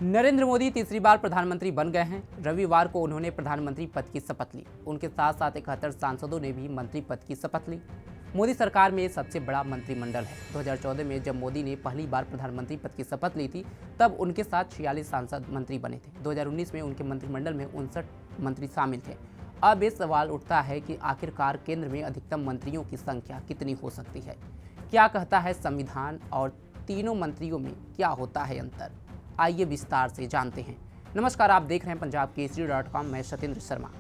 नरेंद्र मोदी तीसरी बार प्रधानमंत्री बन गए हैं। रविवार को उन्होंने प्रधानमंत्री पद की शपथ ली। उनके साथ साथ 71 सांसदों ने भी मंत्री पद की शपथ ली। मोदी सरकार में सबसे बड़ा मंत्रिमंडल है। 2014 में जब मोदी ने पहली बार प्रधानमंत्री पद की शपथ ली थी, तब उनके साथ 46 सांसद मंत्री बने थे। 2019 में उनके मंत्रिमंडल में 59 मंत्री शामिल थे। अब ये सवाल उठता है कि आखिरकार केंद्र में अधिकतम मंत्रियों की संख्या कितनी हो सकती है। क्या कहता है संविधान और तीनों मंत्रियों में क्या होता है अंतर? आइए विस्तार से जानते हैं। नमस्कार, आप देख रहे हैं पंजाब केसरी.com। मैं सत्येंद्र शर्मा।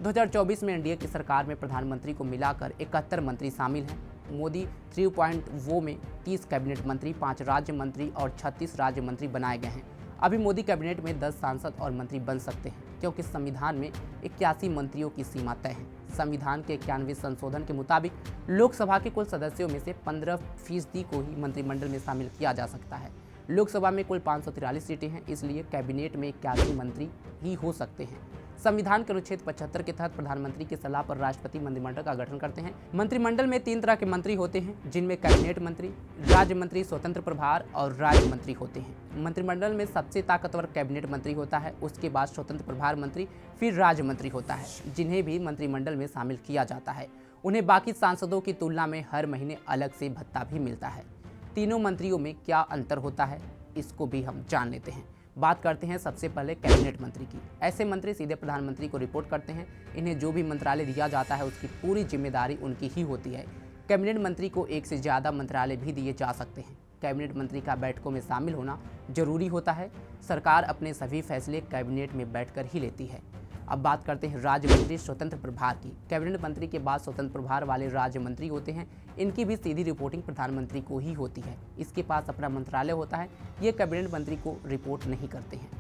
2024 में एनडीए की सरकार में प्रधानमंत्री को मिलाकर 71 मंत्री शामिल हैं। मोदी 3.0 में 30 कैबिनेट मंत्री, 5 राज्य मंत्री और 36 राज्य मंत्री बनाए गए हैं। अभी मोदी कैबिनेट में 10 सांसद और मंत्री बन सकते हैं, क्योंकि संविधान में 81 मंत्रियों की सीमा तय है। संविधान के 91वें संशोधन के मुताबिक लोकसभा के कुल सदस्यों में से 15% को ही मंत्रिमंडल में शामिल किया जा सकता है। लोकसभा में कुल 543 सीटें हैं, इसलिए कैबिनेट में 81 मंत्री ही हो सकते हैं। संविधान के अनुच्छेद 75 के तहत प्रधानमंत्री की सलाह पर राष्ट्रपति मंत्रिमंडल का गठन करते हैं। मंत्रिमंडल में 3 तरह के मंत्री होते हैं, जिनमें कैबिनेट मंत्री, राज्य मंत्री, स्वतंत्र प्रभार और राज्य मंत्री होते हैं। मंत्रिमंडल में सबसे ताकतवर कैबिनेट मंत्री होता है, उसके बाद स्वतंत्र प्रभार मंत्री, फिर राज्य मंत्री होता है, जिन्हें भी मंत्रिमंडल में शामिल किया जाता है। उन्हें बाकी सांसदों की तुलना में हर महीने अलग से भत्ता भी मिलता है। तीनों मंत्रियों में क्या अंतर होता है, इसको भी हम जान लेते हैं। बात करते हैं सबसे पहले कैबिनेट मंत्री की। ऐसे मंत्री सीधे प्रधानमंत्री को रिपोर्ट करते हैं। इन्हें जो भी मंत्रालय दिया जाता है उसकी पूरी जिम्मेदारी उनकी ही होती है। कैबिनेट मंत्री को एक से ज़्यादा मंत्रालय भी दिए जा सकते हैं। कैबिनेट मंत्री का बैठकों में शामिल होना जरूरी होता है। सरकार अपने सभी फैसले कैबिनेट में बैठकर ही लेती है। अब बात करते हैं राज्य मंत्री स्वतंत्र प्रभार की। कैबिनेट मंत्री के बाद स्वतंत्र प्रभार वाले राज्य मंत्री होते हैं। इनकी भी सीधी रिपोर्टिंग प्रधानमंत्री को ही होती है। इसके पास अपना मंत्रालय होता है। ये कैबिनेट मंत्री को रिपोर्ट नहीं करते हैं।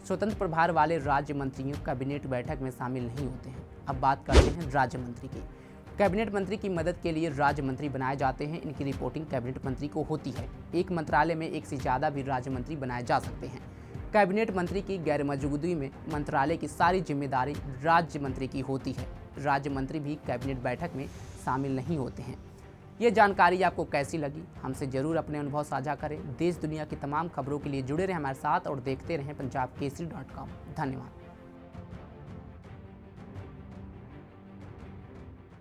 स्वतंत्र प्रभार वाले राज्य मंत्री कैबिनेट बैठक में शामिल नहीं होते हैं। अब बात करते हैं राज्य मंत्री की। कैबिनेट मंत्री की मदद के लिए राज्य मंत्री बनाए जाते हैं। इनकी रिपोर्टिंग कैबिनेट मंत्री को होती है। एक मंत्रालय में एक से ज़्यादा भी राज्य मंत्री बनाए जा सकते हैं। कैबिनेट मंत्री की गैर मौजूदगी में मंत्रालय की सारी जिम्मेदारी राज्य मंत्री की होती है। राज्य मंत्री भी कैबिनेट बैठक में शामिल नहीं होते हैं। ये जानकारी आपको कैसी लगी, हमसे ज़रूर अपने अनुभव साझा करें। देश दुनिया की तमाम खबरों के लिए जुड़े रहें हमारे साथ और देखते रहें पंजाब केसरी.com। धन्यवाद।